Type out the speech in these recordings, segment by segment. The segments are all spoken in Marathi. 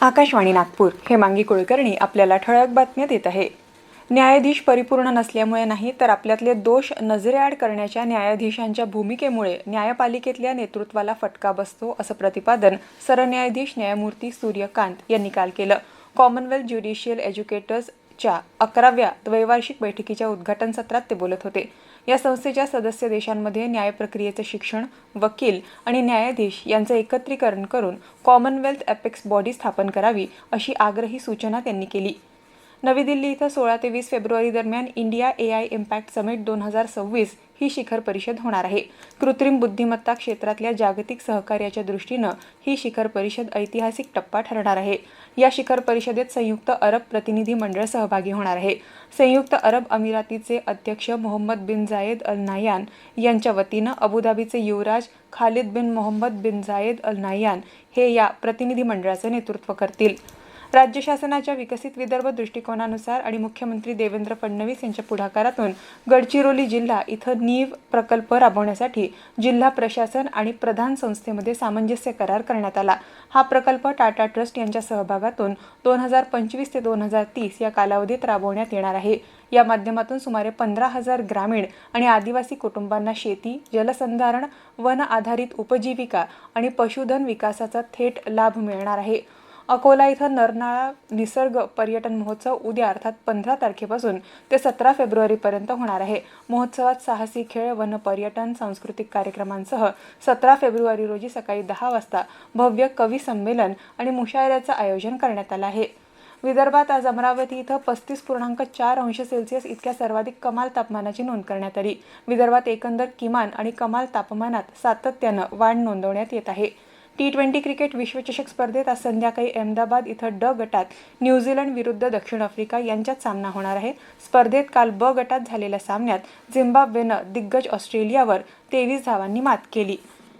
आकाशवाणी नागपूर हेमांगी कुलकर्णी आपल्याला ठळक बातम्या देत आहे. न्यायाधीश परिपूर्ण नसल्यामुळे नाही तर आपल्यातले दोष नजरेआड करण्याच्या न्यायाधीशांच्या भूमिकेमुळे न्यायपालिकेतल्या नेतृत्वाला फटका बसतो असं प्रतिपादन सरन्यायाधीश न्यायमूर्ती सूर्यकांत यांनी काल केलं. कॉमनवेल्थ ज्युडिशियल एज्युकेटर्सच्या 11व्या द्वैवार्षिक बैठकीच्या उद्घाटन सत्रात ते बोलत होते. या संस्थेच्या सदस्य देशांमध्ये न्याय प्रक्रियेचं शिक्षण, वकील आणि न्यायाधीश यांचं एकत्रीकरण करून कॉमनवेल्थ अपेक्स बॉडी स्थापन करावी अशी आग्रही सूचना त्यांनी केली. नवी दिल्ली इथं 16 ते 20 फेब्रुवारी दरम्यान इंडिया AI इम्पॅक्ट समिट 2026 ही शिखर परिषद होणार आहे. कृत्रिम बुद्धिमत्ता क्षेत्रातल्या जागतिक सहकार्याच्या दृष्टीनं ही शिखर परिषद ऐतिहासिक टप्पा ठरणार आहे. या शिखर परिषदेत संयुक्त अरब प्रतिनिधी मंडळ सहभागी होणार आहे. संयुक्त अरब अमिरातीचे अध्यक्ष मोहम्मद बिन झायेद अल नाह्यान यांच्या वतीनं अबुधाबीचे युवराज खालिद बिन मोहम्मद बिन झायेद अल नाह्यान हे या प्रतिनिधी मंडळाचं नेतृत्व करतील. राज्य शासनाच्या विकसित विदर्भ दृष्टिकोनानुसार आणि मुख्यमंत्री देवेंद्र फडणवीस यांच्या पुढाकारातून गडचिरोली जिल्हा इथं नीव प्रकल्प राबवण्यासाठी जिल्हा प्रशासन आणि प्रधान संस्थेमध्ये सामंजस्य करार करण्यात आला. हा प्रकल्प टाटा ट्रस्ट यांच्या सहभागातून 2025 ते 2030 या कालावधीत राबवण्यात येणार आहे. या माध्यमातून सुमारे 15,000 ग्रामीण आणि आदिवासी कुटुंबांना शेती, जलसंधारण, वन आधारित उपजीविका आणि पशुधन विकासाचा थेट लाभ मिळणार आहे. अकोला इथं नरनाळा निसर्ग पर्यटन महोत्सव उद्या अर्थात 15 तारखेपासून ते 17 फेब्रुवारीपर्यंत होणार आहे. महोत्सवात साहसी खेळ, वन पर्यटन, सांस्कृतिक कार्यक्रमांसह 17 फेब्रुवारी रोजी सकाळी 10 वाजता भव्य कवी संमेलन आणि मुशायऱ्याचं आयोजन करण्यात आलं आहे. विदर्भात आज अमरावती इथं 35.4 अंश सेल्सिअस इतक्या सर्वाधिक कमाल तापमानाची नोंद करण्यात आली. विदर्भात एकंदर किमान आणि कमाल तापमानात सातत्यानं वाढ नोंदवण्यात येत आहे. T20 क्रिकेट विश्वचषक स्पर्धेत आज संध्याकाळी अहमदाबाद इथं ड गटात न्यूझीलंड विरुद्ध दक्षिण आफ्रिका यांच्यात सामना होणार आहे. स्पर्धेत काल ब गटात झालेल्या सामन्यात झिम्बाब्वेनं दिग्गज ऑस्ट्रेलियावर 23 धावांनी मात केली.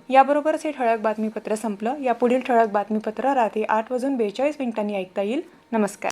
याबरोबरच हे ठळक बातमीपत्र संपलं. यापुढील ठळक बातमीपत्र रात्री 8:42 ऐकता येईल. नमस्कार.